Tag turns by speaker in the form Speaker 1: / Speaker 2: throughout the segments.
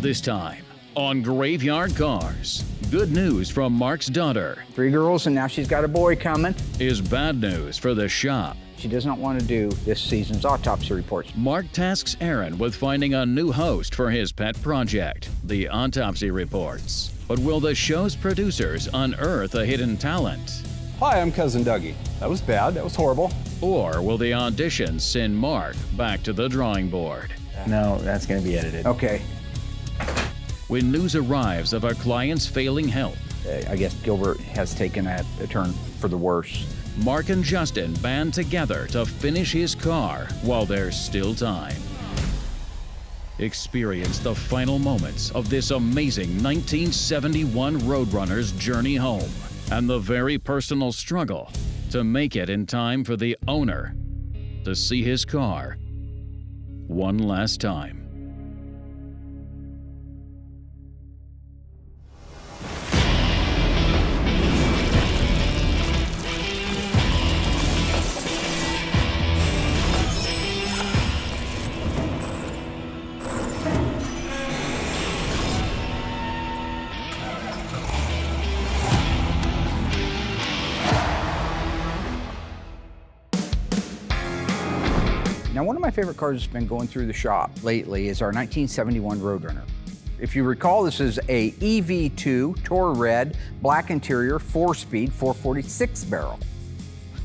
Speaker 1: This time on Graveyard Carz, good news from Mark's daughter
Speaker 2: 3 girls, and now she's got a boy coming.
Speaker 1: is bad news for the shop.
Speaker 2: She does not want to do this season's autopsy reports.
Speaker 1: Mark tasks Aaron with finding a new host for his pet project, the Autopsy reports. But will the show's producers unearth a hidden talent?
Speaker 3: Hi, I'm Cousin Dougie. That was bad. That was horrible.
Speaker 1: Or will the auditions send Mark back to the drawing board?
Speaker 4: No, that's going to be edited.
Speaker 2: Okay,
Speaker 1: When news arrives of a client's failing health,
Speaker 2: I guess Gilbert has taken a turn for the worse.
Speaker 1: Mark and Justin band together to finish his car while there's still time. Experience the final moments of this amazing 1971 Roadrunner's journey home and the very personal struggle to make it in time for the owner to see his car one last time.
Speaker 2: Now, one of my favorite cars that's been going through the shop lately is our 1971 Roadrunner. If you recall, this is a EV2, Tour Red, black interior, 4-speed, 446 barrel.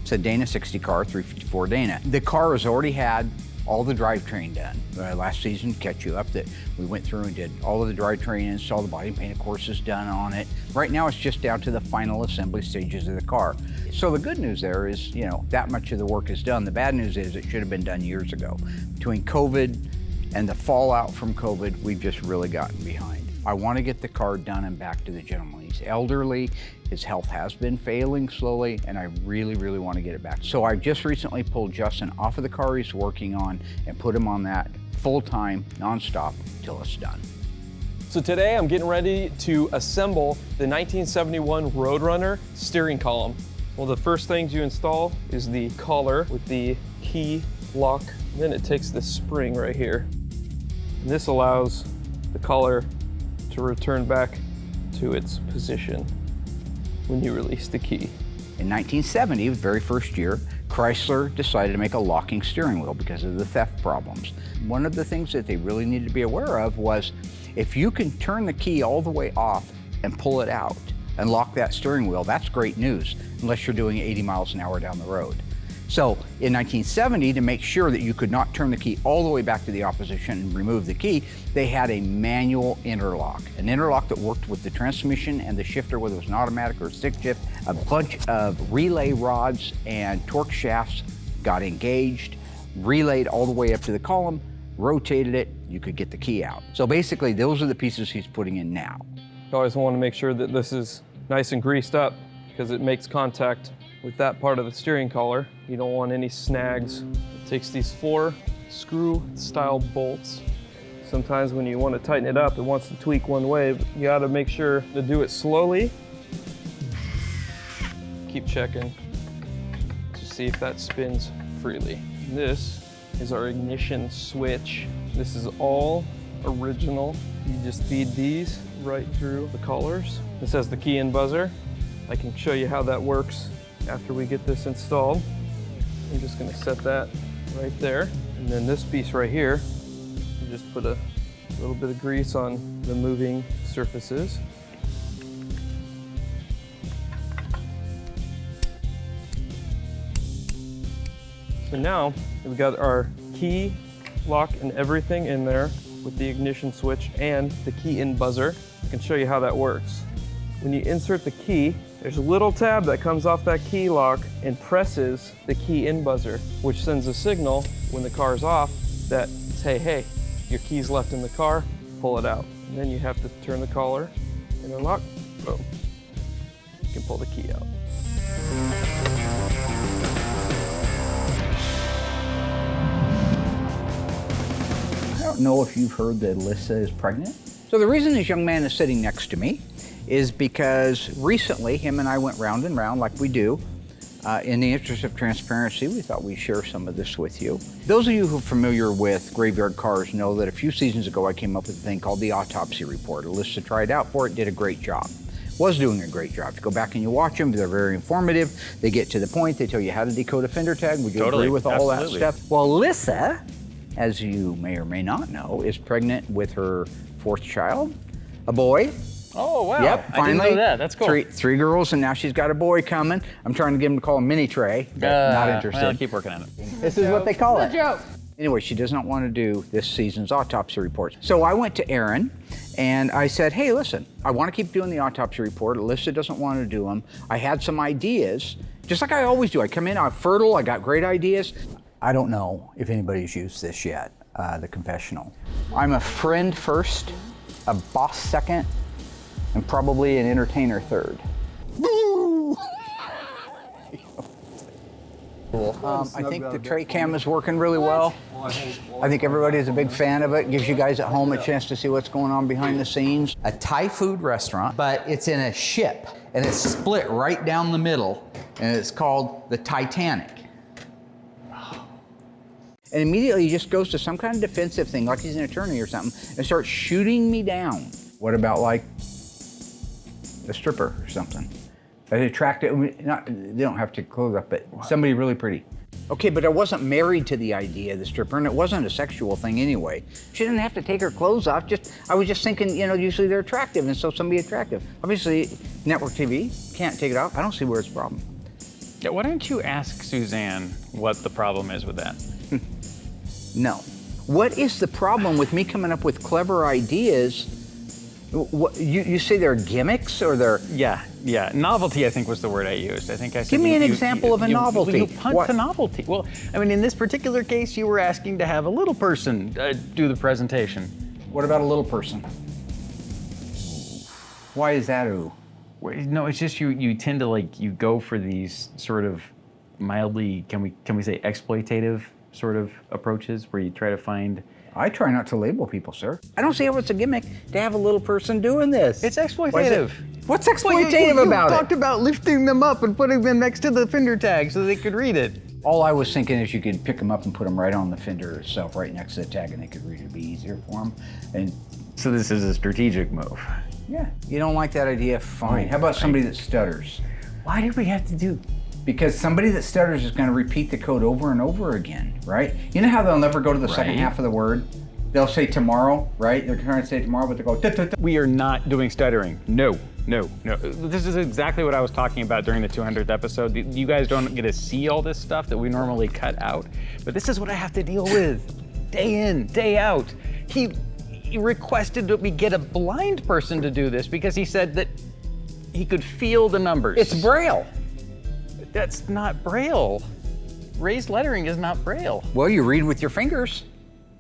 Speaker 2: It's a Dana 60 car, 354 Dana. The car has already had all the drivetrain done. Last season, catch you up, that we went through and did all of the drivetrain, installed the body and paint, of course, is done on it. Right now, it's just down to the final assembly stages of the car. So the good news there is, that much of the work is done. The bad news is it should have been done years ago. Between COVID and the fallout from COVID, we've just really gotten behind. I want to get the car done and back to the gentleman. He's elderly, his health has been failing slowly, and I really, really want to get it back. So I just recently pulled Justin off of the car he's working on and put him on that full-time, nonstop, till it's done.
Speaker 5: So today I'm getting ready to assemble the 1971 Roadrunner steering column. Well, the first things you install is the collar with the key lock. Then it takes this spring right here. And this allows the collar to return back to its position when you release the key.
Speaker 2: In 1970, the very first year, Chrysler decided to make a locking steering wheel because of the theft problems. One of the things that they really needed to be aware of was if you can turn the key all the way off and pull it out and lock that steering wheel, that's great news, unless you're doing 80 miles an hour down the road. So in 1970, to make sure that you could not turn the key all the way back to the opposition and remove the key, they had a manual interlock. An interlock that worked with the transmission and the shifter, whether it was an automatic or a stick shift. A bunch of relay rods and torque shafts got engaged, relayed all the way up to the column, rotated it, you could get the key out. So basically, those are the pieces he's putting in now.
Speaker 5: You always want to make sure that this is nice and greased up because it makes contact with that part of the steering collar. You don't want any snags. It takes these 4 screw style bolts. Sometimes when you want to tighten it up, it wants to tweak one way, but you gotta make sure to do it slowly. Keep checking to see if that spins freely. This is our ignition switch. This is all original. You just feed these right through the collars. This has the key and buzzer. I can show you how that works after we get this installed. I'm just gonna set that right there. And then this piece right here, you just put a little bit of grease on the moving surfaces. So now we've got our key lock and everything in there with the ignition switch and the key in buzzer. I can show you how that works. When you insert the key, there's a little tab that comes off that key lock and presses the key in buzzer, which sends a signal when the car's off that say, hey, your key's left in the car, pull it out. And then you have to turn the collar and unlock, boom. You can pull the key out.
Speaker 2: I don't know if you've heard that Alyssa is pregnant. So the reason this young man is sitting next to me is because recently him and I went round and round like we do, In the interest of transparency, we thought we'd share some of this with you. Those of you who are familiar with graveyard cars know that a few seasons ago I came up with a thing called the Autopsy report. Alyssa tried out for it, did a great job. Was doing a great job. If you go back and you watch them, they're very informative. They get to the point, they tell you how to decode a fender tag. Would you agree with all that stuff? Well, Alyssa, as you may or may not know, is pregnant with her 4th child, a boy.
Speaker 4: Oh, wow.
Speaker 2: Yep, finally.
Speaker 4: I didn't know that. That's cool.
Speaker 2: Three girls, and now she's got a boy coming. I'm trying to get him to call him Mini Trey, but not interested.
Speaker 4: Well, keep working on it.
Speaker 2: This is what they call it.
Speaker 6: It's a joke.
Speaker 2: Anyway, she does not want to do this season's autopsy report. So I went to Aaron and I said, hey, listen, I want to keep doing the autopsy report. Alyssa doesn't want to do them. I had some ideas, just like I always do. I come in, I'm fertile, I got great ideas. I don't know if anybody's used this yet, the confessional. I'm a friend first, a boss second, and probably an entertainer third. Boo! I think the tray cam is working really well. I think everybody is a big fan of it. Gives you guys at home a chance to see what's going on behind the scenes. A Thai food restaurant, but it's in a ship, and it's split right down the middle, and it's called the Titanic. And immediately he just goes to some kind of defensive thing, like he's an attorney or something, and starts shooting me down. What about like a stripper or something? An attractive, they don't have to clothes up, but somebody really pretty. Okay, but I wasn't married to the idea of the stripper, and it wasn't a sexual thing anyway. She didn't have to take her clothes off, I was just thinking, you know, usually they're attractive, and so somebody attractive. Obviously, network TV, can't take it off. I don't see where it's a problem.
Speaker 4: Yeah, why don't you ask Suzanne what the problem is with that?
Speaker 2: No. What is the problem with me coming up with clever ideas? What, you say they're gimmicks or they're...
Speaker 4: Yeah. Novelty, I think, was the word I used. I think I said...
Speaker 2: Give me an example of a novelty.
Speaker 4: You punt to novelty. Well, I mean, in this particular case, you were asking to have a little person do the presentation.
Speaker 2: What about a little person? Why is that ooh?
Speaker 4: No, it's just you tend to you go for these sort of mildly, can we say exploitative sort of approaches where you try to find...
Speaker 2: I try not to label people, sir. I don't see how it's a gimmick to have a little person doing this.
Speaker 4: It's exploitative.
Speaker 2: What's exploitative about it?
Speaker 4: You talked about lifting them up and putting them next to the fender tag so they could read it.
Speaker 2: All I was thinking is you could pick them up and put them right on the fender itself, right next to the tag, and they could read it. It'd be easier for them. And
Speaker 4: so this is a strategic move.
Speaker 2: Yeah. You don't like that idea? Fine. How about somebody that stutters?
Speaker 4: Why did we have to do...
Speaker 2: Because somebody that stutters is going to repeat the code over and over again, right? You know how they'll never go to the second half of the word? They'll say tomorrow, right? They're trying to say tomorrow, but they go, duh, duh, duh.
Speaker 4: We are not doing stuttering. No. This is exactly what I was talking about during the 200th episode. You guys don't get to see all this stuff that we normally cut out, but this is what I have to deal with day in, day out. He requested that we get a blind person to do this because he said that he could feel the numbers.
Speaker 2: It's Braille.
Speaker 4: That's not Braille. Raised lettering is not Braille.
Speaker 2: Well, you read with your fingers.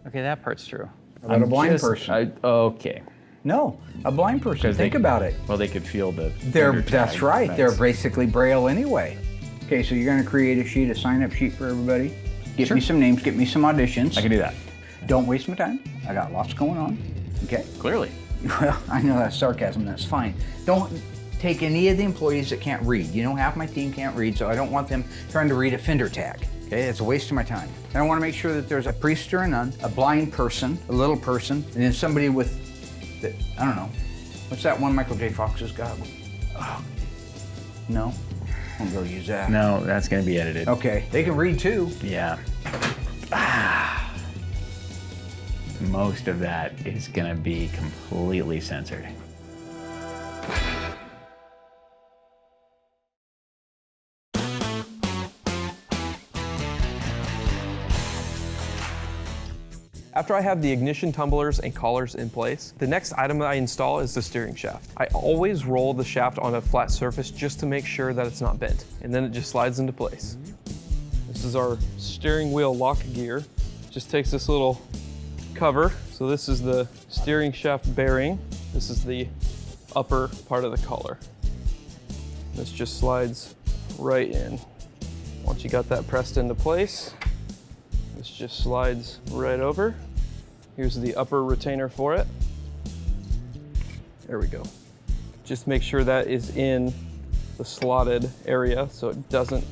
Speaker 4: Okay, that part's true.
Speaker 2: About a blind person.
Speaker 4: Okay.
Speaker 2: No, a blind person. Think about it.
Speaker 4: Well, they could feel the...
Speaker 2: That's right. They're basically Braille anyway. Okay, so you're going to create a sheet, a sign-up sheet for everybody. Get me some names, get me some auditions.
Speaker 4: I can do that.
Speaker 2: Don't waste my time. I got lots going on. Okay?
Speaker 4: Clearly.
Speaker 2: Well, I know that's sarcasm. That's fine. Don't take any of the employees that can't read. You know, half my team can't read, so I don't want them trying to read a fender tag. Okay, it's a waste of my time. And I want to make sure that there's a priest or a nun, a blind person, a little person, and then somebody with, I don't know, what's that one Michael J. Fox has got? Oh, no, I'm gonna use that.
Speaker 4: No, that's gonna be edited.
Speaker 2: Okay, they can read too.
Speaker 4: Yeah. Most of that is gonna be completely censored.
Speaker 5: After I have the ignition tumblers and collars in place, the next item that I install is the steering shaft. I always roll the shaft on a flat surface just to make sure that it's not bent, and then it just slides into place. This is our steering wheel lock gear. Just takes this little cover. So this is the steering shaft bearing. This is the upper part of the collar. This just slides right in. Once you got that pressed into place, this just slides right over. Here's the upper retainer for it. There we go. Just make sure that is in the slotted area so it doesn't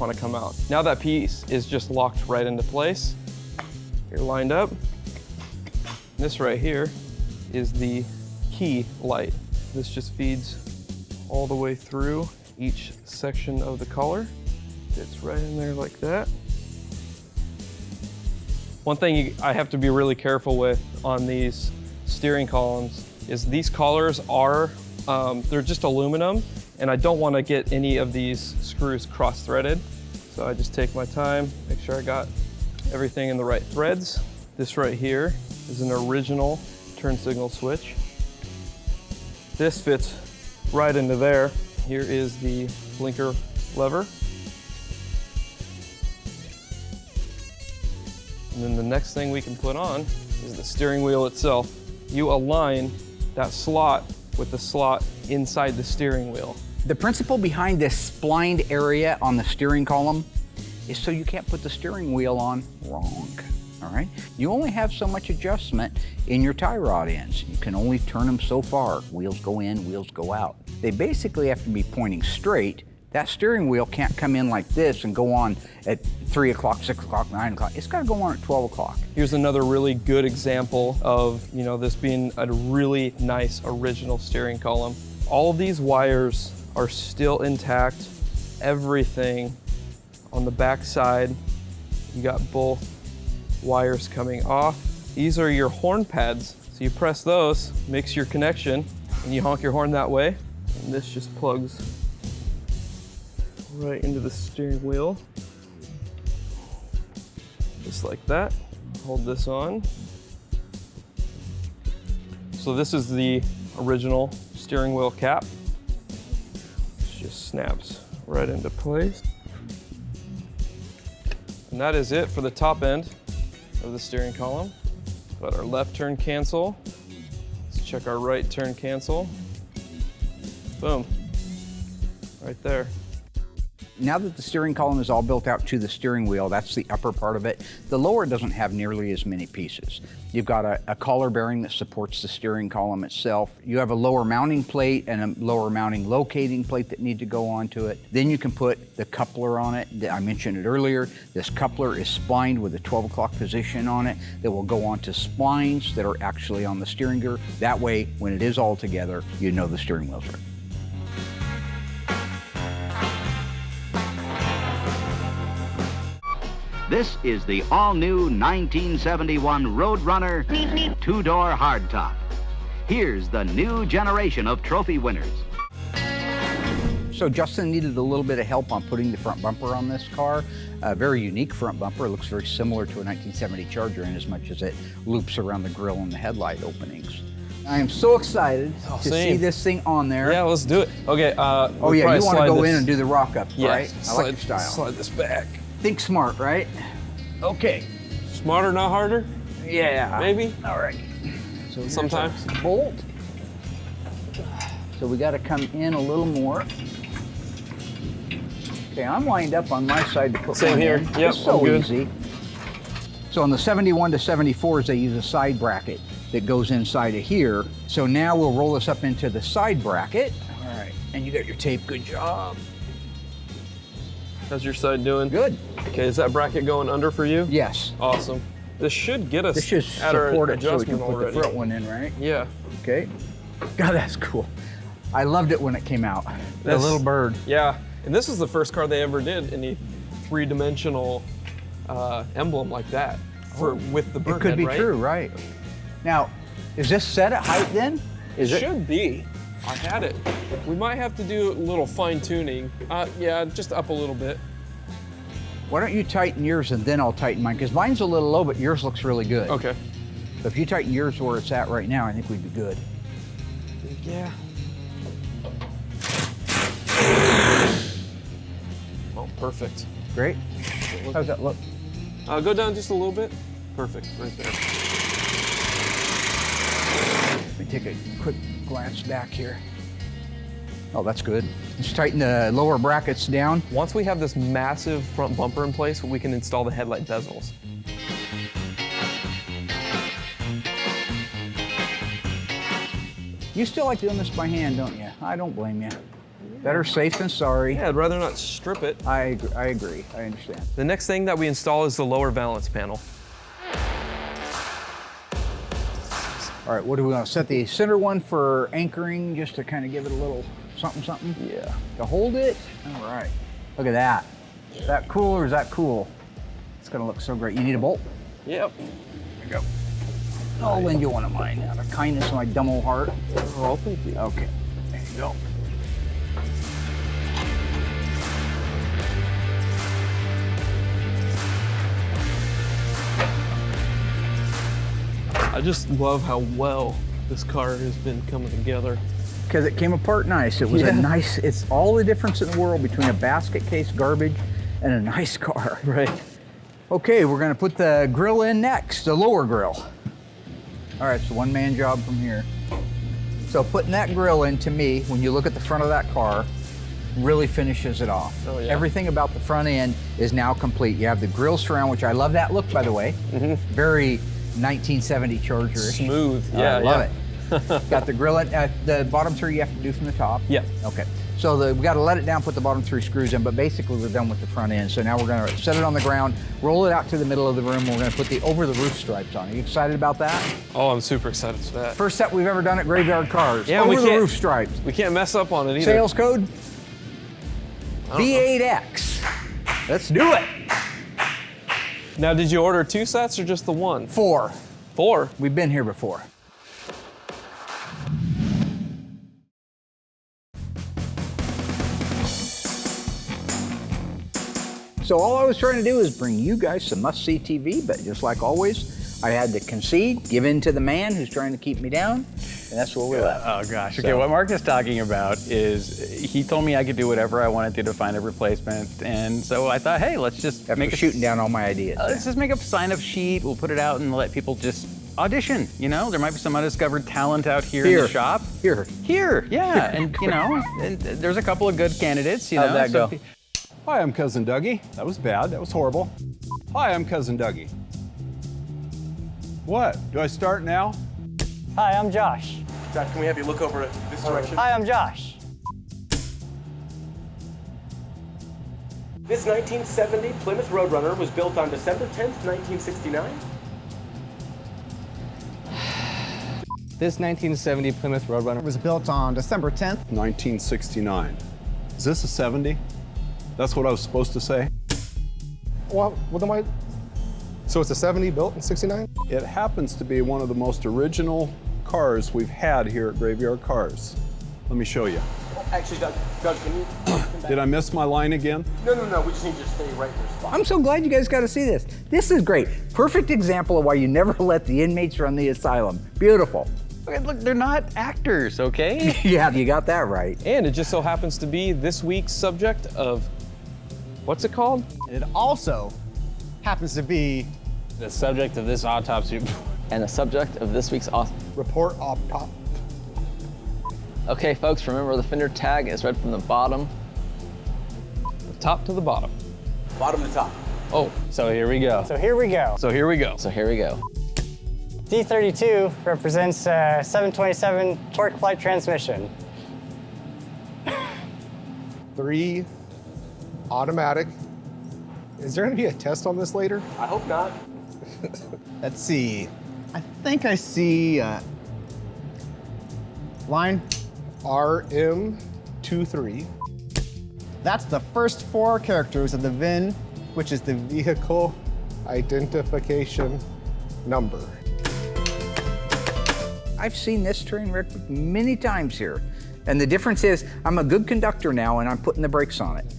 Speaker 5: want to come out. Now that piece is just locked right into place. You're lined up. This right here is the key light. This just feeds all the way through each section of the collar. Fits right in there like that. One thing I have to be really careful with on these steering columns is these collars are, they're just aluminum, and I don't want to get any of these screws cross-threaded. So I just take my time, make sure I got everything in the right threads. This right here is an original turn signal switch. This fits right into there. Here is the blinker lever. And then the next thing we can put on is the steering wheel itself. You align that slot with the slot inside the steering wheel.
Speaker 2: The principle behind this splined area on the steering column is so you can't put the steering wheel on wrong, all right? You only have so much adjustment in your tie rod ends. You can only turn them so far. Wheels go in, wheels go out. They basically have to be pointing straight. That steering wheel can't come in like this and go on at 3 o'clock, 6 o'clock, 9 o'clock. It's gotta go on at 12 o'clock.
Speaker 5: Here's another really good example of, this being a really nice original steering column. All of these wires are still intact. Everything on the back side, you got both wires coming off. These are your horn pads. So you press those, makes your connection, and you honk your horn that way. And this just plugs right into the steering wheel. Just like that. Hold this on. So this is the original steering wheel cap. It just snaps right into place. And that is it for the top end of the steering column. Got our left turn cancel. Let's check our right turn cancel. Boom, right there.
Speaker 2: Now that the steering column is all built out to the steering wheel, that's the upper part of it. The lower doesn't have nearly as many pieces. You've got a collar bearing that supports the steering column itself. You have a lower mounting plate and a lower mounting locating plate that need to go onto it. Then you can put the coupler on it. I mentioned it earlier. This coupler is splined with a 12 o'clock position on it that will go onto splines that are actually on the steering gear. That way, when it is all together, you know the steering wheel's right.
Speaker 6: This is the all-new 1971 Roadrunner two-door hardtop. Here's the new generation of trophy winners.
Speaker 2: So Justin needed a little bit of help on putting the front bumper on this car. A very unique front bumper. It looks very similar to a 1970 Charger in as much as it loops around the grille and the headlight openings. I am so excited to see this thing on there.
Speaker 5: Yeah, let's do it. Okay.
Speaker 2: Oh yeah, you want to go in and do the rock up, right? I like your style.
Speaker 5: Slide this back.
Speaker 2: Think smart, right? Okay.
Speaker 5: Smarter, not harder?
Speaker 2: Yeah.
Speaker 5: Maybe?
Speaker 2: All right. So
Speaker 5: sometimes.
Speaker 2: Bolt. So we got to come in a little more. Okay, I'm lined up on my side to put
Speaker 5: Same
Speaker 2: one
Speaker 5: here.
Speaker 2: in.
Speaker 5: Yep,
Speaker 2: It's so
Speaker 5: good.
Speaker 2: easy. So on the 71 to 74s, they use a side bracket that goes inside of here. So now we'll roll this up into the side bracket. All right, and you got your tape. Good job.
Speaker 5: How's your side doing?
Speaker 2: Good.
Speaker 5: Okay, is that bracket going under for you?
Speaker 2: Yes.
Speaker 5: Awesome. This should get us
Speaker 2: This should
Speaker 5: at our
Speaker 2: support it so we can
Speaker 5: adjustment
Speaker 2: put
Speaker 5: already.
Speaker 2: the front one in, right?
Speaker 5: Yeah.
Speaker 2: Okay. God, that's cool. I loved it when it came out. The
Speaker 5: This-
Speaker 2: little bird.
Speaker 5: Yeah, and this is the first car they ever did any three-dimensional emblem like that with the bird
Speaker 2: It could
Speaker 5: head,
Speaker 2: be
Speaker 5: right?
Speaker 2: true, right? Now, is this set at height then? Is it?
Speaker 5: Should be. I had it. We might have to do a little fine-tuning. Yeah, just up a little bit.
Speaker 2: Why don't you tighten yours and then I'll tighten mine? Because mine's a little low, but yours looks really good.
Speaker 5: Okay.
Speaker 2: So if you tighten yours where it's at right now, I think we'd be good.
Speaker 5: Yeah. Oh, perfect.
Speaker 2: Great. How's that look?
Speaker 5: Go down just a little bit. Perfect, right there.
Speaker 2: Let me take a quick glance back here. Oh, that's good. Just tighten the lower brackets down.
Speaker 5: Once we have this massive front bumper in place, we can install the headlight bezels.
Speaker 2: You still like doing this by hand, don't you? I don't blame you. Better safe than sorry.
Speaker 5: Yeah, I'd rather not strip it.
Speaker 2: I agree. I understand.
Speaker 5: The next thing that we install is the lower valance panel.
Speaker 2: All right, what do we want to set the center one for anchoring, just to kind of give it a little something?
Speaker 5: Yeah.
Speaker 2: To hold it? All right. Look at that. Is that cool or is that cool? It's gonna look so great. You need a bolt?
Speaker 5: Yep.
Speaker 2: There we go. I'll lend you one of mine out of kindness of my dumb old heart.
Speaker 5: Oh, thank you.
Speaker 2: Okay, there you go.
Speaker 5: I just love how well this car has been coming together.
Speaker 2: Because it came apart nice. It was a nice, it's all the difference in the world between a basket case garbage and a nice car.
Speaker 5: Right.
Speaker 2: Okay, we're gonna put the grill in next, the lower grill. All right, it's a one-man job from here. So putting that grill in, to me, when you look at the front of that car, really finishes it off.
Speaker 5: Oh, yeah.
Speaker 2: Everything about the front end is now complete. You have the grill surround, which I love that look, by the way. Very 1970 Charger.
Speaker 5: Smooth. Yeah,
Speaker 2: I love it. Got the grill in. The bottom three you have to do from the top.
Speaker 5: Yep.
Speaker 2: Okay. So we got to let it down, put the bottom three screws in, but basically we're done with the front end. So now we're going to set it on the ground, roll it out to the middle of the room. We're going to put the over-the-roof stripes on. Are you excied about that?
Speaker 5: Oh, I'm super excited for that.
Speaker 2: First set we've ever done at Graveyard Carz.
Speaker 5: Yeah, we
Speaker 2: over-the-roof
Speaker 5: can't-
Speaker 2: stripes.
Speaker 5: We can't mess up on it either.
Speaker 2: Sales code? V8X. Let's do it.
Speaker 5: Now, did you order 2 sets or just the one?
Speaker 2: 4.
Speaker 5: 4.
Speaker 2: We've been here before. So all I was trying to do is bring you guys some must-see TV, but just like always, I had to concede, give in to the man who's trying to keep me down, and that's where we're at.
Speaker 4: Oh gosh. Okay, what Mark is talking about is he told me I could do whatever I wanted to find a replacement, and so I thought, hey, let's just
Speaker 2: After
Speaker 4: make
Speaker 2: shooting down all my ideas.
Speaker 4: Let's just make a sign-up sheet. We'll put it out and let people just audition. You know, there might be some undiscovered talent out here in the shop.
Speaker 2: Here.
Speaker 4: Yeah, and you know, and there's a couple of good candidates. You know,
Speaker 2: How'd that go?
Speaker 3: Hi, I'm Cousin Dougie. That was bad. That was horrible. Hi, I'm Cousin Dougie. What? Do I start now?
Speaker 7: Hi, I'm Josh.
Speaker 5: Josh, can we have you look over this direction?
Speaker 7: Hi, I'm Josh.
Speaker 8: This 1970 Plymouth Roadrunner was built on December 10th, 1969.
Speaker 7: This 1970 Plymouth Roadrunner
Speaker 9: was built on December 10th.
Speaker 3: 1969. Is this a 70? That's what I was supposed to say?
Speaker 9: Well, then why? So it's a 70 built in 69?
Speaker 3: It happens to be one of the most original cars we've had here at Graveyard Carz. Let me show you.
Speaker 8: Actually, Doug, can you come back?
Speaker 3: Did I miss my line again?
Speaker 8: No, we just need you to stay right in your spot.
Speaker 2: I'm so glad you guys got to see this. This is great. Perfect example of why you never let the inmates run the asylum. Beautiful.
Speaker 4: Okay, look, they're not actors, okay?
Speaker 2: Yeah, you got that right.
Speaker 5: And it just so happens to be this week's subject of, what's it called?
Speaker 9: It also happens to be
Speaker 10: the subject of this autopsy.
Speaker 11: And the subject of this week's
Speaker 9: report op top.
Speaker 11: Okay, folks, remember the fender tag is read from the bottom.
Speaker 5: The top to the bottom.
Speaker 8: Bottom to top.
Speaker 5: Oh,
Speaker 10: So here we go.
Speaker 7: So here we go.
Speaker 4: So here we go.
Speaker 11: So here we go.
Speaker 7: D32 represents 727 torque flight transmission.
Speaker 9: 3 automatic. Is there going to be a test on this later?
Speaker 8: I hope not.
Speaker 9: Let's see. I think I see line RM23. That's the first 4 characters of the VIN, which is the vehicle identification number.
Speaker 2: I've seen this train wreck many times here. And the difference is I'm a good conductor now and I'm putting the brakes on it.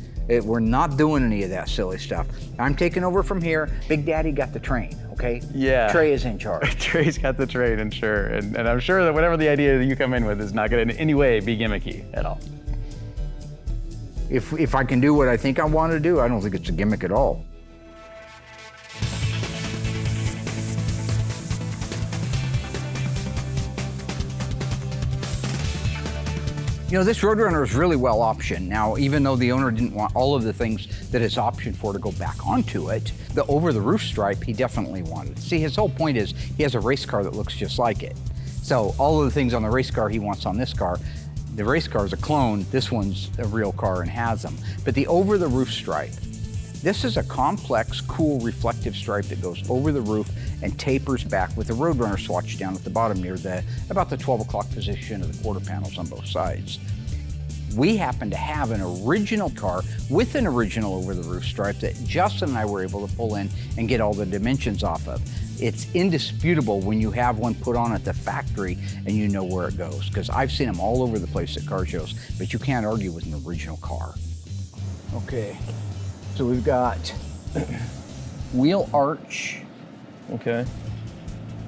Speaker 2: We're not doing any of that silly stuff. I'm taking over from here. Big Daddy got the train, okay?
Speaker 4: Yeah.
Speaker 2: Trey is in charge.
Speaker 4: Trey's got the train, and sure, and I'm sure that whatever the idea that you come in with is not going to in any way be gimmicky at all.
Speaker 2: If I can do what I think I want to do, I don't think it's a gimmick at all. You know, this Roadrunner is really well optioned. Now, even though the owner didn't want all of the things that it's optioned for to go back onto it, the over-the-roof stripe he definitely wanted. See, his whole point is he has a race car that looks just like it. So all of the things on the race car he wants on this car. The race car is a clone. This one's a real car and has them. But the over-the-roof stripe, this is a complex, cool, reflective stripe that goes over the roof and tapers back with the Roadrunner swatch down at the bottom near about the 12 o'clock position of the quarter panels on both sides. We happen to have an original car with an original over-the-roof stripe that Justin and I were able to pull in and get all the dimensions off of. It's indisputable when you have one put on at the factory and you know where it goes, because I've seen them all over the place at car shows, but you can't argue with an original car. Okay, so we've got wheel arch.
Speaker 5: Okay.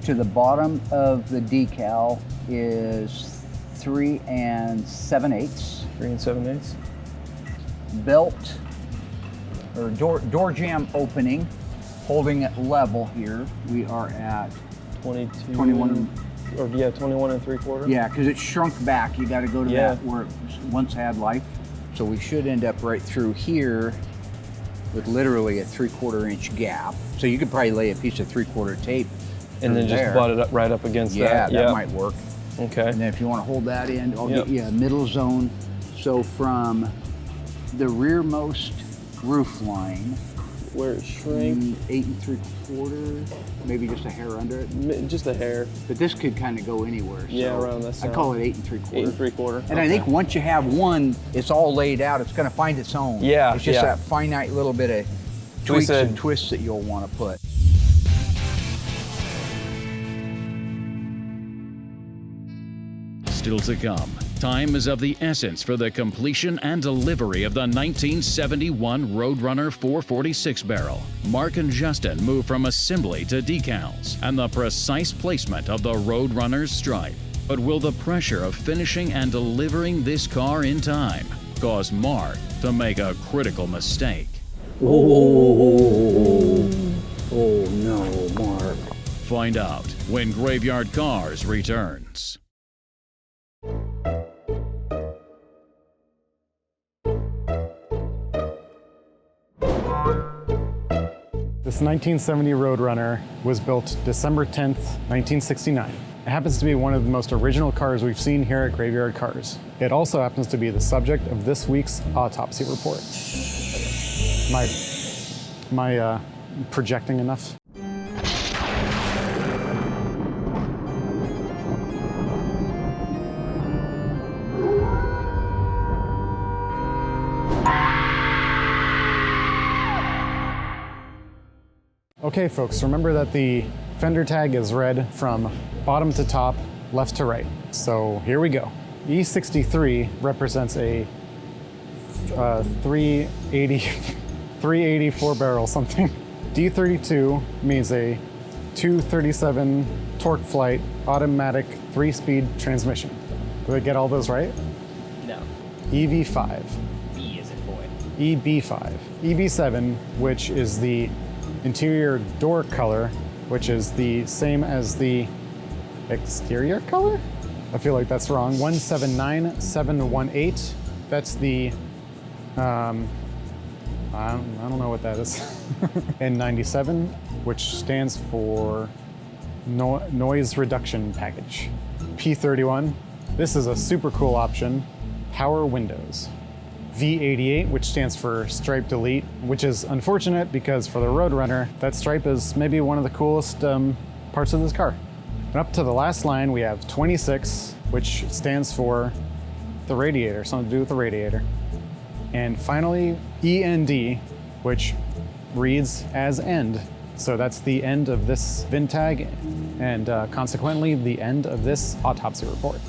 Speaker 2: To the bottom of the decal is 3 7/8.
Speaker 5: 3 7/8.
Speaker 2: Belt, or door jamb opening, holding it level here. We are at 21
Speaker 5: or yeah, 21 3/4.
Speaker 2: Yeah, because it's shrunk back. You got to go to that where it once had life. So we should end up right through here with literally a 3/4 inch gap. So you could probably lay a piece of 3/4 tape
Speaker 5: and then just butt it up right up against that.
Speaker 2: Yeah, that might work.
Speaker 5: Okay.
Speaker 2: And then if you want to hold that in, I'll get you a middle zone. So from the rearmost roof line,
Speaker 5: where it shrinks,
Speaker 2: 8 3/4, maybe just a hair under it.
Speaker 5: Just a hair.
Speaker 2: But this could kind of go anywhere.
Speaker 5: Yeah,
Speaker 2: so
Speaker 5: around that side.
Speaker 2: I call it 8 3/4.
Speaker 5: 8 3/4.
Speaker 2: And I think once you have one, it's all laid out. It's going to find its own.
Speaker 5: Yeah.
Speaker 2: It's just that finite little bit of tweaks and twists that you'll want to put.
Speaker 1: Still to come, time is of the essence for the completion and delivery of the 1971 Roadrunner 446 barrel. Mark and Justin move from assembly to decals and the precise placement of the Roadrunner's stripe. But will the pressure of finishing and delivering this car in time cause Mark to make a critical mistake?
Speaker 2: Oh no, Mark.
Speaker 1: Find out when Graveyard Carz returns.
Speaker 12: This 1970 Roadrunner was built December 10th, 1969. It happens to be one of the most original cars we've seen here at Graveyard Carz. It also happens to be the subject of this week's autopsy report. Am I projecting enough? Okay folks, remember that the fender tag is read from bottom to top, left to right. So here we go. E63 represents a 384 barrel something. D32 means a 237 torque flight automatic 3-speed transmission. Did I get all those right?
Speaker 11: No.
Speaker 12: EV5.
Speaker 11: E is in boy.
Speaker 12: EB5. EB7, which is the interior door color, which is the same as the exterior color? I feel like that's wrong. 179718. That's the, I don't know what that is. And 97, which stands for noise reduction package. P31, this is a super cool option, power windows. V88, which stands for stripe delete, which is unfortunate because for the Roadrunner, that stripe is maybe one of the coolest parts of this car. And up to the last line, we have 26, which stands for the radiator, something to do with the radiator. And finally, END, which reads as end. So that's the end of this VIN tag and consequently the end of this autopsy report.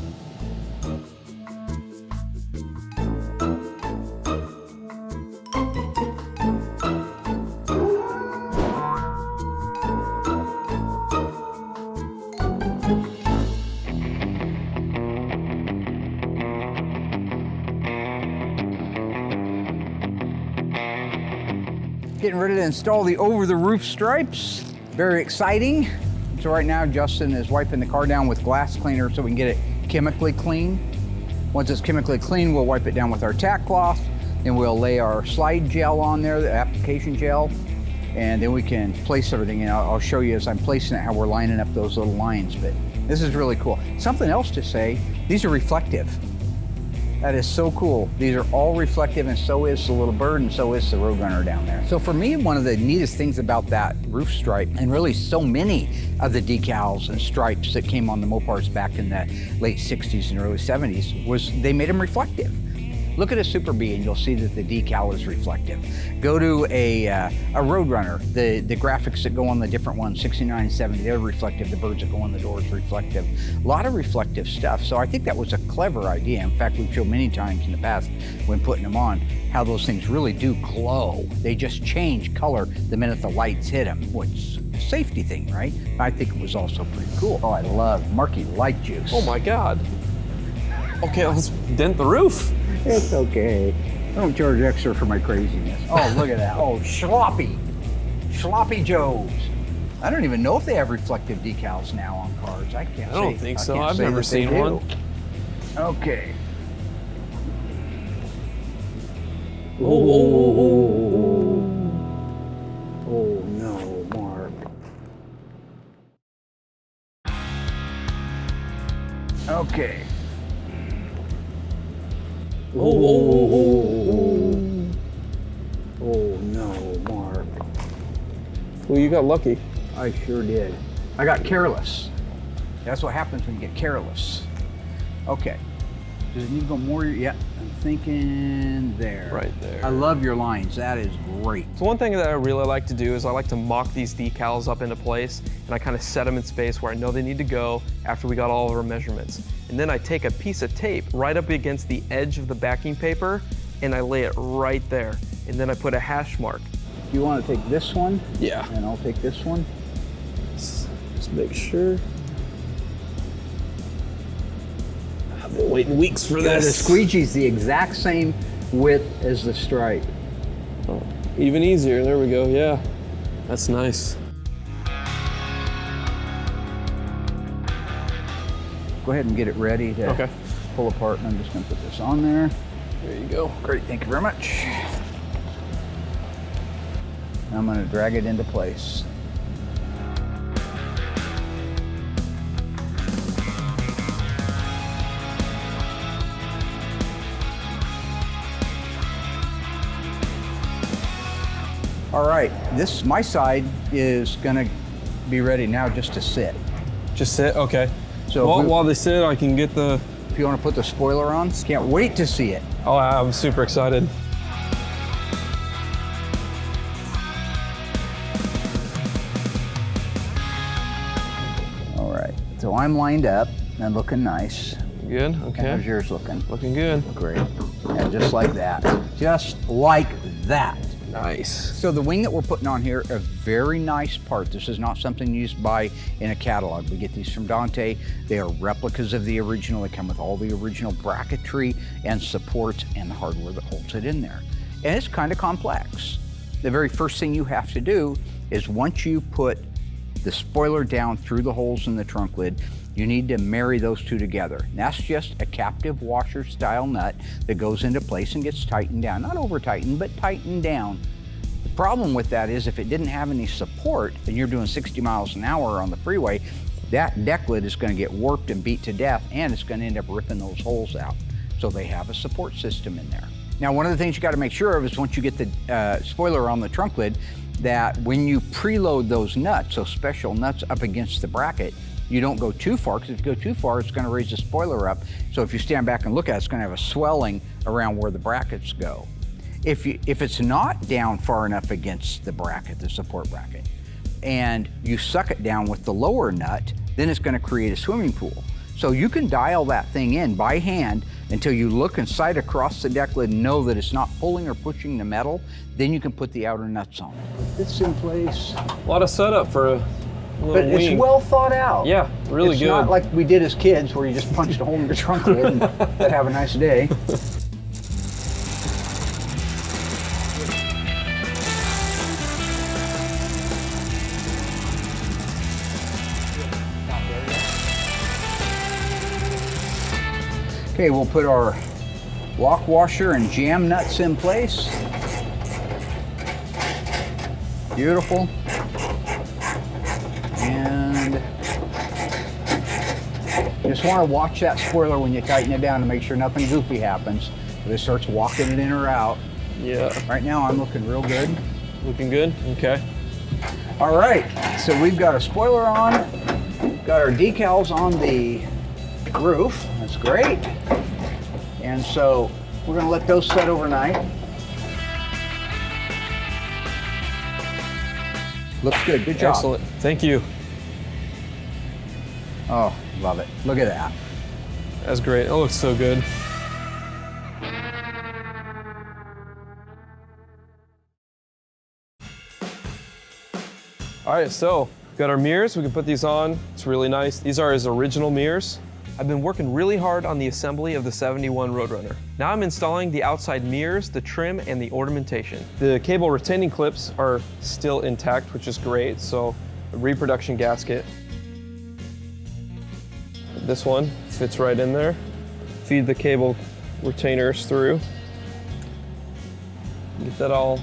Speaker 2: Getting ready to install the over-the-roof stripes. Very exciting. So right now, Justin is wiping the car down with glass cleaner so we can get it chemically clean. Once it's chemically clean, we'll wipe it down with our tack cloth, then we'll lay our slide gel on there, the application gel, and then we can place everything. And I'll show you as I'm placing it how we're lining up those little lines, but this is really cool. Something else to say, these are reflective. That is so cool. These are all reflective, and so is the little bird, and so is the Roadrunner down there. So for me, one of the neatest things about that roof stripe, and really so many of the decals and stripes that came on the Mopars back in the late 60s and early 70s, was they made them reflective. Look at a Super B and you'll see that the decal is reflective. Go to a Roadrunner, the graphics that go on the different ones, 69, 70, they're reflective. The birds that go on the doors, reflective. A lot of reflective stuff. So I think that was a clever idea. In fact, we've shown many times in the past when putting them on how those things really do glow. They just change color the minute the lights hit them, which is a safety thing, right? I think it was also pretty cool. Oh, I love Marky Light Juice.
Speaker 5: Oh my God. Okay, let's dent the roof.
Speaker 2: It's okay. I don't charge extra for my craziness. Oh, look at that. Oh, Sloppy Joes. I don't even know if they have reflective decals now on cars. I can't say.
Speaker 5: I don't think so.
Speaker 2: Can't
Speaker 5: I've
Speaker 2: say
Speaker 5: never
Speaker 2: that they
Speaker 5: seen
Speaker 2: do.
Speaker 5: one.
Speaker 2: Okay. Oh no, Mark. Okay. Oh no, Mark.
Speaker 5: Well, you got lucky.
Speaker 2: I sure did. I got careless. That's what happens when you get careless. Okay. Does it need to go more? Yeah, I'm thinking there.
Speaker 5: Right there.
Speaker 2: I love your lines. That is great.
Speaker 5: So one thing that I really like to do is I like to mock these decals up into place, and I kind of set them in space where I know they need to go after we got all of our measurements. And then I take a piece of tape right up against the edge of the backing paper, and I lay it right there. And then I put a hash mark.
Speaker 2: Do you want to take this one?
Speaker 5: Yeah.
Speaker 2: And I'll take this one.
Speaker 5: Just make sure. I've been waiting weeks for
Speaker 2: The
Speaker 5: this.
Speaker 2: squeegee's the exact same width as the stripe.
Speaker 5: Oh, even easier, there we go, yeah. That's nice.
Speaker 2: Go ahead and get it ready to pull apart, and I'm just gonna put this on there.
Speaker 5: There you go.
Speaker 2: Great, thank you very much. I'm gonna drag it into place. All right, my side is gonna be ready now just to sit.
Speaker 5: Just sit, okay.
Speaker 2: So
Speaker 5: while they sit, I can get the...
Speaker 2: If you wanna put the spoiler on, can't wait to see it.
Speaker 5: Oh, I'm super excited.
Speaker 2: All right, so I'm lined up and looking nice.
Speaker 5: Good, okay.
Speaker 2: How's yours looking?
Speaker 5: Looking good.
Speaker 2: Great. And just like that. Just like that.
Speaker 5: Nice.
Speaker 2: So the wing that we're putting on here, a very nice part. This is not something you just buy in a catalog. We get these from Dante. They are replicas of the original. They come with all the original bracketry and supports and the hardware that holds it in there. And it's kind of complex. The very first thing you have to do is once you put the spoiler down through the holes in the trunk lid, you need to marry those two together. And that's just a captive washer style nut that goes into place and gets tightened down. Not over tightened, but tightened down. The problem with that is if it didn't have any support and you're doing 60 miles an hour on the freeway, that deck lid is gonna get warped and beat to death, and it's gonna end up ripping those holes out. So they have a support system in there. Now, one of the things you gotta make sure of is once you get the spoiler on the trunk lid, that when you preload those nuts, those special nuts up against the bracket, you don't go too far, because if you go too far, it's gonna raise the spoiler up. So if you stand back and look at it, it's gonna have a swelling around where the brackets go. If it's not down far enough against the bracket, the support bracket, and you suck it down with the lower nut, then it's gonna create a swimming pool. So you can dial that thing in by hand until you look and sight across the deck lid and know that it's not pulling or pushing the metal. Then you can put the outer nuts on. Put this in place.
Speaker 5: A lot of setup for a little
Speaker 2: But
Speaker 5: wing.
Speaker 2: it's well thought out.
Speaker 5: Yeah, really
Speaker 2: it's
Speaker 5: good.
Speaker 2: It's not like we did as kids where you just punched a hole in the trunk lid and said, have a nice day. Okay, we'll put our lock washer and jam nuts in place. Beautiful. And Just want to watch that spoiler when you tighten it down to make sure nothing goofy happens. If it starts walking it in or out.
Speaker 5: Yeah.
Speaker 2: Right now I'm looking real good.
Speaker 5: Looking good? Okay.
Speaker 2: All right, so we've got a spoiler on, got our decals on the roof. That's great. And so we're going to let those set overnight. Looks good. Good job.
Speaker 5: Excellent. Thank you.
Speaker 2: Oh, love it. Look at that.
Speaker 5: That's great. It looks so good. All right, so we've got our mirrors. We can put these on. It's really nice. These are his original mirrors. I've been working really hard on the assembly of the 71 Roadrunner. Now I'm installing the outside mirrors, the trim, and the ornamentation. The cable retaining clips are still intact, which is great. So a reproduction gasket. This one fits right in there. Feed the cable retainers through. Get that all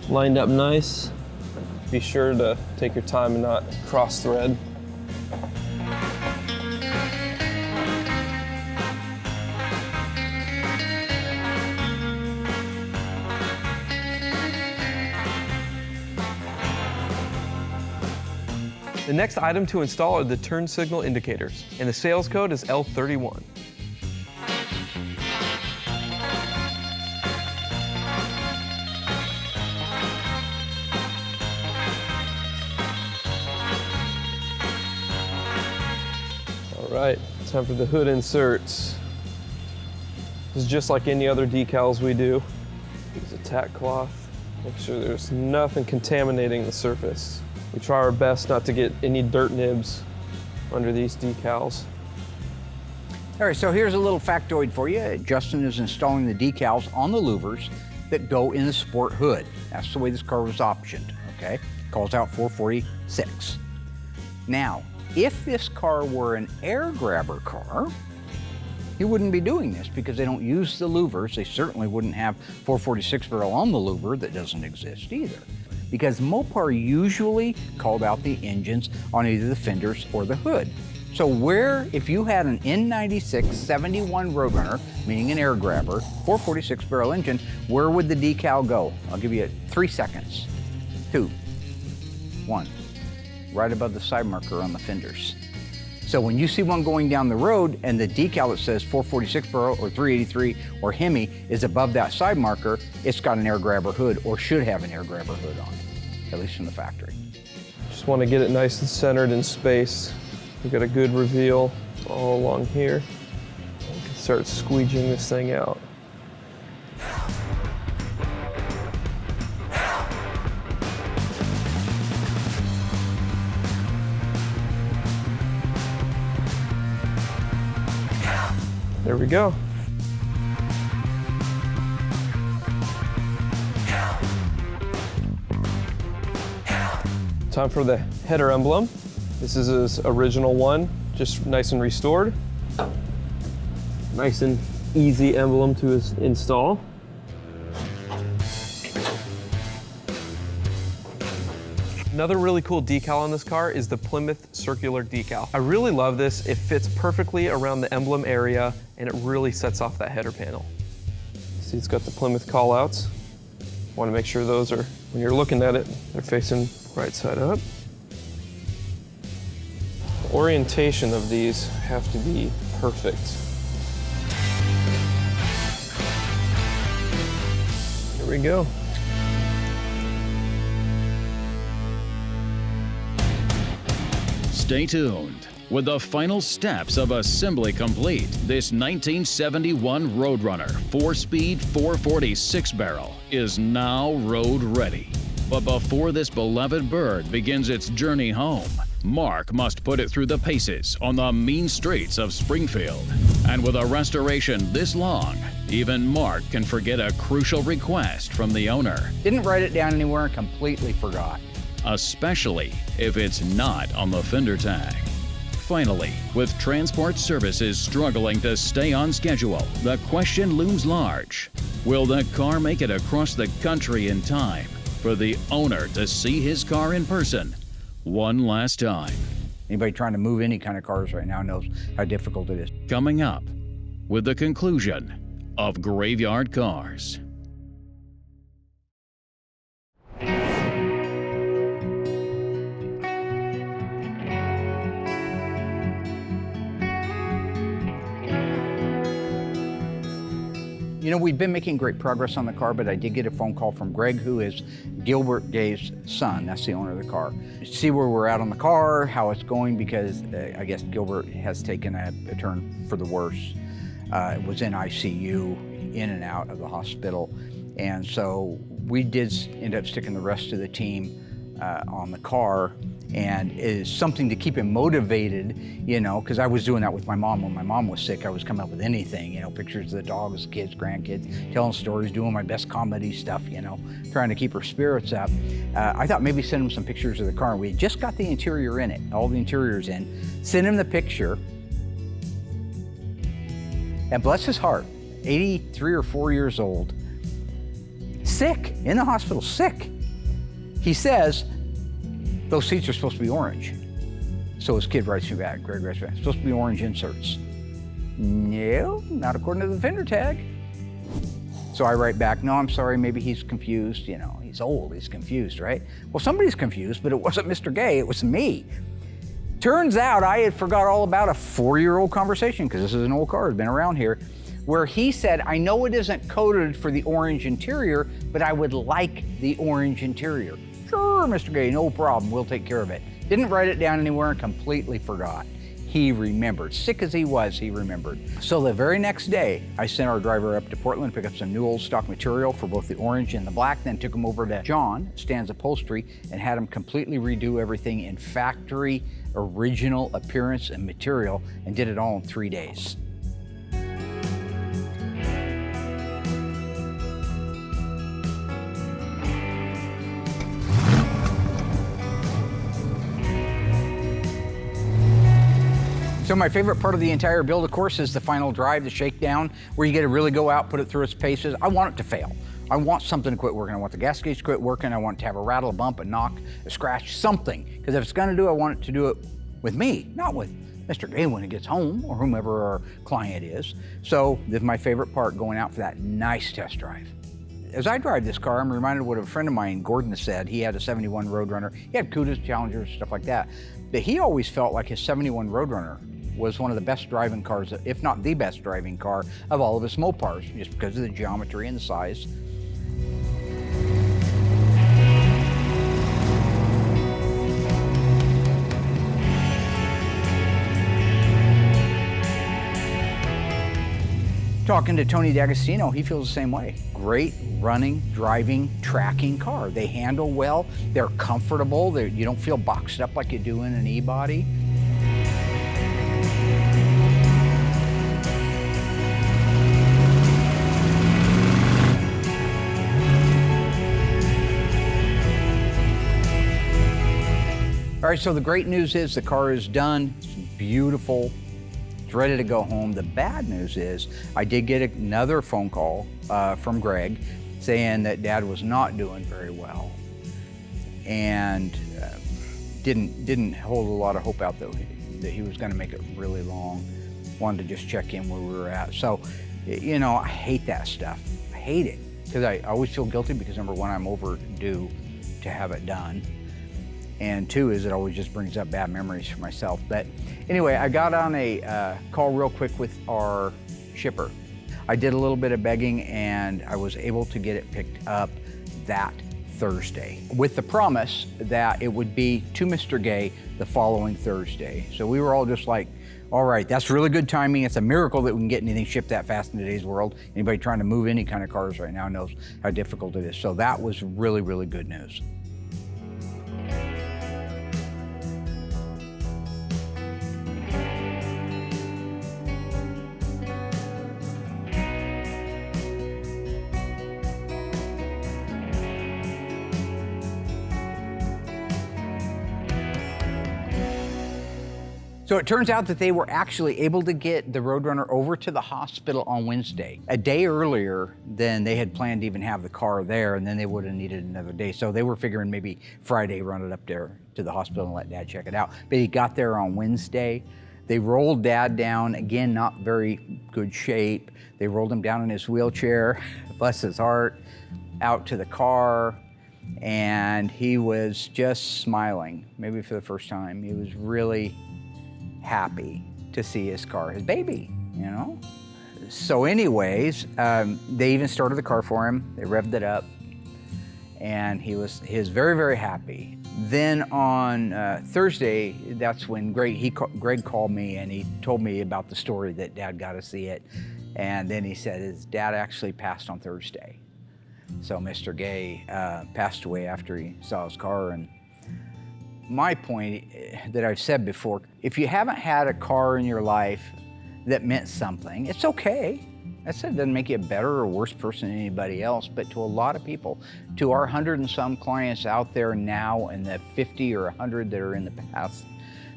Speaker 5: lined up nice. Be sure to take your time and not cross thread. The next item to install are the turn signal indicators, and the sales code is L31. All right, time for the hood inserts. This is just like any other decals we do. Use a tack cloth, make sure there's nothing contaminating the surface. We try our best not to get any dirt nibs under these decals.
Speaker 2: All right, so here's a little factoid for you. Justin is installing the decals on the louvers that go in the sport hood. That's the way this car was optioned, okay? Calls out 446. Now, if this car were an air grabber car, he wouldn't be doing this because they don't use the louvers. They certainly wouldn't have 446 barrel on the louver. That doesn't exist either. Because Mopar usually called out the engines on either the fenders or the hood. So where, if you had an N96 71 Roadrunner, meaning an air grabber, 446 barrel engine, where would the decal go? I'll give you 3 seconds. 2, 1, right above the side marker on the fenders. So when you see one going down the road and the decal that says 446 barrel or 383 or Hemi is above that side marker, it's got an air grabber hood or should have an air grabber hood on it, at least from the factory.
Speaker 5: Just want to get it nice and centered in space. We've got a good reveal all along here. We can start squeegeeing this thing out. There we go. Time for the header emblem. This is his original one, just nice and restored. Nice and easy emblem to install. Another really cool decal on this car is the Plymouth circular decal. I really love this. It fits perfectly around the emblem area and it really sets off that header panel. See, it's got the Plymouth callouts. Want to make sure those are, when you're looking at it, they're facing right side up. The orientation of these have to be perfect. Here we go.
Speaker 1: Stay tuned. With the final steps of assembly complete, this 1971 Roadrunner 4-speed 446 barrel is now road ready. But before this beloved bird begins its journey home, Mark must put it through the paces on the mean streets of Springfield. And with a restoration this long, even Mark can forget a crucial request from the owner.
Speaker 2: Didn't write it down anywhere and completely forgot.
Speaker 1: Especially if it's not on the fender tag. Finally, with transport services struggling to stay on schedule, the question looms large. Will the car make it across the country in time for the owner to see his car in person one last time?
Speaker 2: Anybody trying to move any kind of cars right now knows how difficult it is.
Speaker 1: Coming up with the conclusion of Graveyard Carz.
Speaker 2: You know, we've been making great progress on the car, but I did get a phone call from Greg, who is Gilbert Gay's son. That's the owner of the car. See where we're at on the car, how it's going, because I guess Gilbert has taken a turn for the worse. Was in ICU, in and out of the hospital. And so we did end up sticking the rest of the team on the car, and it is something to keep him motivated, you know, because I was doing that with my mom. When my mom was sick, I was coming up with anything, you know, pictures of the dogs, kids, grandkids, telling stories, doing my best comedy stuff, you know, trying to keep her spirits up. I thought maybe send him some pictures of the car. We had just got the interior in it, all the interiors in. Send him the picture. And bless his heart, 83 or 4 years old, sick, in the hospital, sick. He says, those seats are supposed to be orange. So his kid writes me back, Greg writes me back, supposed to be orange inserts. No, not according to the vendor tag. So I write back, no, I'm sorry, maybe he's confused, you know, he's old, he's confused, right? Well, somebody's confused, but it wasn't Mr. Gay, it was me. Turns out I had forgot all about a 4-year-old conversation, because this is an old car, it's been around here, where he said, I know it isn't coded for the orange interior, but I would like the orange interior. Sure, Mr. Gay, no problem, we'll take care of it. Didn't write it down anywhere and completely forgot. He remembered. Sick as he was, he remembered. So the very next day, I sent our driver up to Portland to pick up some new old stock material for both the orange and the black, then took him over to John, Stan's Upholstery, and had him completely redo everything in factory original appearance and material, and did it all in 3 days. So my favorite part of the entire build, of course, is the final drive, the shakedown, where you get to really go out, put it through its paces. I want it to fail. I want something to quit working. I want the gas gauge to quit working. I want it to have a rattle, a bump, a knock, a scratch, something. Because if it's gonna do, I want it to do it with me, not with Mr. Gay when he gets home, or whomever our client is. So this is my favorite part, going out for that nice test drive. As I drive this car, I'm reminded of what a friend of mine, Gordon, said. He had a 71 Roadrunner. He had Cudas, Challengers, stuff like that. But he always felt like his 71 Roadrunner was one of the best driving cars, if not the best driving car, of all of his Mopars, just because of the geometry and the size. Talking to Tony D'Agostino, he feels the same way. Great running, driving, tracking car. They handle well, they're comfortable, you don't feel boxed up like you do in an e-body. All right, so the great news is the car is done, it's beautiful, it's ready to go home. The bad news is I did get another phone call from Greg saying that Dad was not doing very well, and didn't hold a lot of hope out though, that he was gonna make it really long. Wanted to just check in where we were at. So, you know, I hate that stuff. I hate it, because I always feel guilty because number one, I'm overdue to have it done. And two is it always just brings up bad memories for myself. But anyway, I got on a call real quick with our shipper. I did a little bit of begging and I was able to get it picked up that Thursday, with the promise that it would be to Mr. Gay the following Thursday. So we were all just like, all right, that's really good timing. It's a miracle that we can get anything shipped that fast in today's world. Anybody trying to move any kind of cars right now knows how difficult it is. So that was really, really good news. So it turns out that they were actually able to get the Roadrunner over to the hospital on Wednesday, a day earlier than they had planned to even have the car there, and then they would have needed another day. So they were figuring maybe Friday run it up there to the hospital and let Dad check it out. But he got there on Wednesday. They rolled Dad down, again, not very good shape. They rolled him down in his wheelchair, bless his heart, out to the car, and he was just smiling, maybe for the first time. He was really happy to see his car, his baby, you know? So anyways, they even started the car for him. They revved it up, and he was very, very happy. Then on Thursday, that's when Greg called me and he told me about the story that Dad got to see it. And then he said his dad actually passed on Thursday. So Mr. Gay passed away after he saw his car. And my point that I've said before, if you haven't had a car in your life that meant something, it's okay. That said, it doesn't make you a better or worse person than anybody else, but to a lot of people, to our 100 and some clients out there now and the 50 or 100 that are in the past,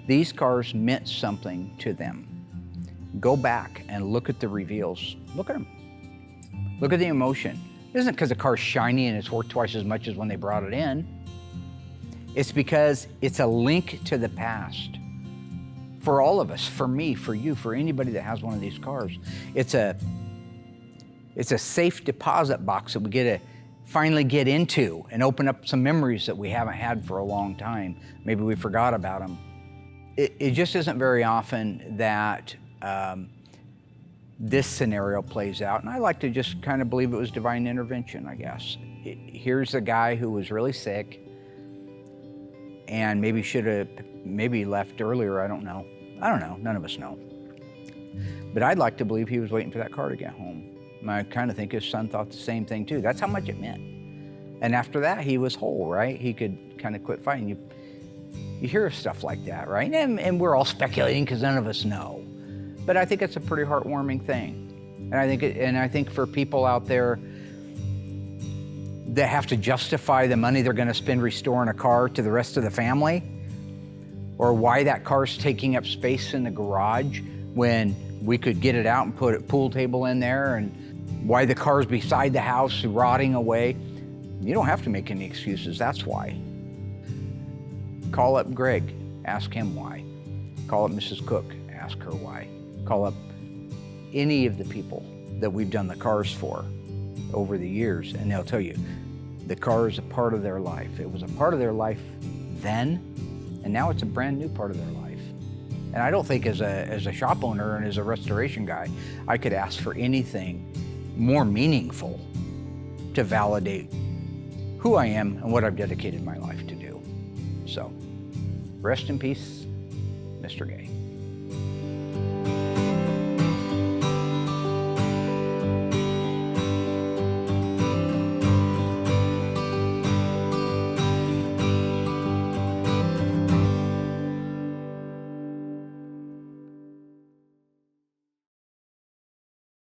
Speaker 2: these cars meant something to them. Go back and look at the reveals. Look at them. Look at the emotion. It isn't because the car's shiny and it's worth twice as much as when they brought it in. It's because it's a link to the past. For all of us, for me, for you, for anybody that has one of these cars, it's a safe deposit box that we get to finally get into and open up some memories that we haven't had for a long time. Maybe we forgot about them. It just isn't very often that this scenario plays out, and I like to just kind of believe it was divine intervention, I guess. Here's a guy who was really sick and maybe should have left earlier, I don't know. None of us know. But I'd like to believe he was waiting for that car to get home. I kind of think his son thought the same thing too. That's how much it meant. And after that, he was whole, right? He could kind of quit fighting. You hear stuff like that, right? And we're all speculating because none of us know. But I think it's a pretty heartwarming thing. And I think for people out there that have to justify the money they're going to spend restoring a car to the rest of the family, or why that car's taking up space in the garage when we could get it out and put a pool table in there, and why the car's beside the house rotting away. You don't have to make any excuses, that's why. Call up Greg, ask him why. Call up Mrs. Cook, ask her why. Call up any of the people that we've done the cars for over the years, and they'll tell you the car is a part of their life. It was a part of their life then, and now it's a brand new part of their life. And I don't think as a shop owner and as a restoration guy, I could ask for anything more meaningful to validate who I am and what I've dedicated my life to do. So, rest in peace, Mr. Gay.